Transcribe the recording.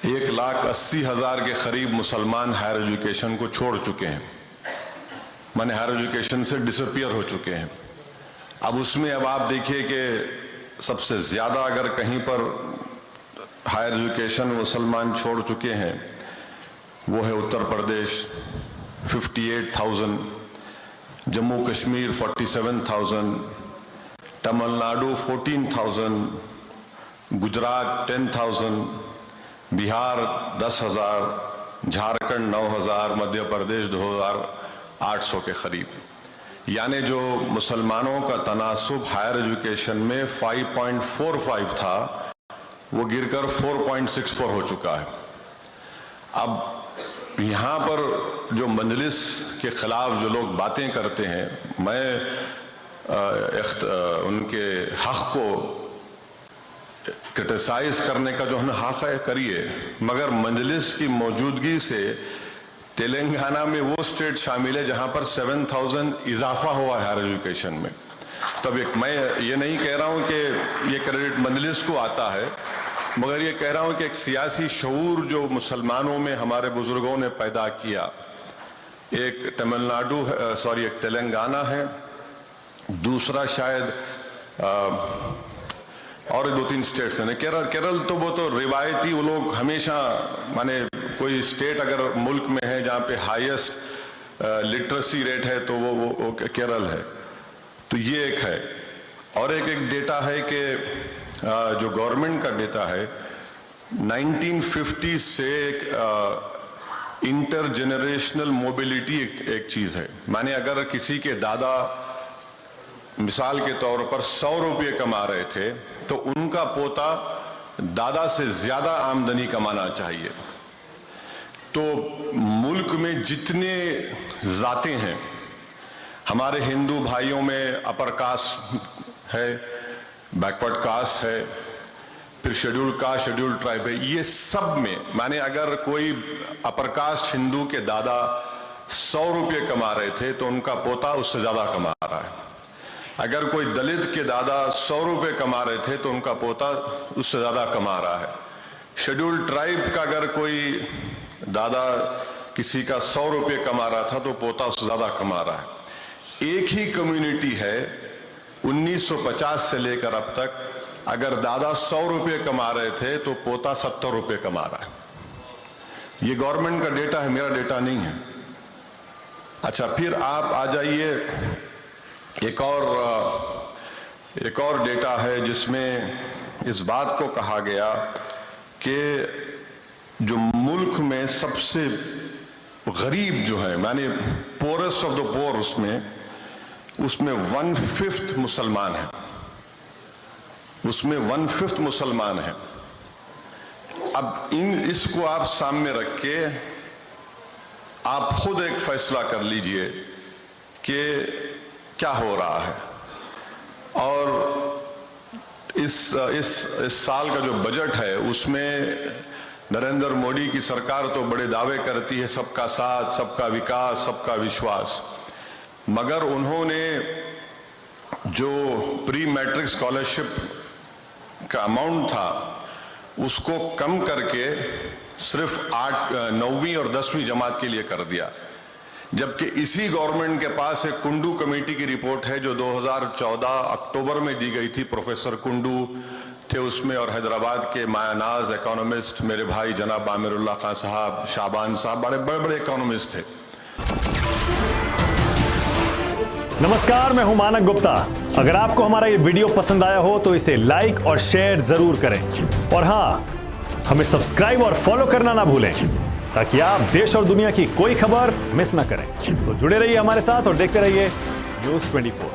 1,80,000 के करीब मुसलमान हायर एजुकेशन को छोड़ चुके हैं, माने हायर एजुकेशन से डिसअपियर हो चुके हैं। अब उसमें अब आप देखिए कि सबसे ज़्यादा अगर कहीं पर हायर एजुकेशन मुसलमान छोड़ चुके हैं वो है उत्तर प्रदेश 58,000, जम्मू कश्मीर 47,000, तमिलनाडु 14,000, गुजरात 10,000, बिहार 10,000, झारखंड 9,000, मध्य प्रदेश 2,800 के करीब। यानी जो मुसलमानों का तनासुब हायर एजुकेशन में 5.45 था वो गिरकर 4.64 हो चुका है। अब यहाँ पर जो मजलिस के खिलाफ जो लोग बातें करते हैं, मैं उनके हक को क्रिटिसाइज करने का जो हक है करिए, मगर मजलिस की मौजूदगी से तेलंगाना में वो स्टेट शामिल है जहां पर 7,000 इजाफा हुआ है हायर एजुकेशन में। तब एक मैं ये नहीं कह रहा हूं कि ये क्रेडिट मजलिस को आता है, मगर ये कह रहा हूं कि एक सियासी शऊर जो मुसलमानों में हमारे बुजुर्गों ने पैदा किया, एक तमिलनाडु एक तेलंगाना है, दूसरा शायद और 2-3 स्टेट्स हैं। केरल तो वो तो रिवायती वो लोग हमेशा, माने कोई स्टेट अगर मुल्क में है जहाँ पे हाईएस्ट लिटरेसी रेट है तो वो केरल है। तो ये एक है। और एक डेटा है कि जो गवर्नमेंट का डेटा है 1950 से एक इंटरजेनरेशनल मोबिलिटी एक चीज है। माने अगर किसी के दादा मिसाल के तौर पर 100 रुपये कमा रहे थे तो उनका पोता दादा से ज्यादा आमदनी कमाना चाहिए। तो मुल्क में जितने जातें हैं, हमारे हिंदू भाइयों में अपर कास्ट है, बैकवर्ड कास्ट है, फिर शेड्यूल्ड कास्ट, शेड्यूल्ड ट्राइब है, ये सब में माने अगर कोई अपर कास्ट हिंदू के दादा 100 रुपये कमा रहे थे तो उनका पोता उससे ज्यादा कमा रहा है। अगर कोई दलित के दादा 100 रुपये कमा रहे थे तो उनका पोता उससे ज्यादा कमा रहा है। शेड्यूल्ड ट्राइब का अगर कोई दादा किसी का 100 रुपये कमा रहा था तो पोता उससे ज्यादा कमा रहा है। एक ही कम्युनिटी है 1950 से लेकर अब तक, अगर दादा 100 रुपये कमा रहे थे तो पोता 70 रुपये कमा रहा है। ये गवर्नमेंट का डेटा है, मेरा डेटा नहीं है। अच्छा, फिर आप आ जाइए, एक और डेटा है जिसमें इस बात को कहा गया कि जो मुल्क में सबसे गरीब जो है, माने पोरेस्ट ऑफ द पोर, उसमें 1/5 मुसलमान है, उसमें 1/5 मुसलमान है। अब इसको आप सामने रख के आप खुद एक फैसला कर लीजिए कि क्या हो रहा है। और इस साल का जो बजट है उसमें नरेंद्र मोदी की सरकार तो बड़े दावे करती है, सबका साथ, सबका विकास, सबका विश्वास, मगर उन्होंने जो प्री मैट्रिक स्कॉलरशिप का अमाउंट था उसको कम करके सिर्फ 9वीं और 10वीं जमात के लिए कर दिया। जबकि इसी गवर्नमेंट के पास एक कुंडू कमेटी की रिपोर्ट है जो 2014 अक्टूबर में दी गई थी। प्रोफेसर कुंडू थे उसमें, और हैदराबाद के मायानाज इकोनॉमिस्ट मेरे भाई जनाब आमिरुल्लाह खान साहब, शाबान साहब, बड़े इकोनॉमिस्ट थे। नमस्कार, मैं हूं मानक गुप्ता। अगर आपको हमारा ये वीडियो पसंद आया हो तो इसे लाइक और शेयर जरूर करें, और हाँ, हमें सब्सक्राइब और फॉलो करना ना भूलें ताकि आप देश और दुनिया की कोई खबर मिस ना करें। तो जुड़े रहिए हमारे साथ और देखते रहिए न्यूज़ 24।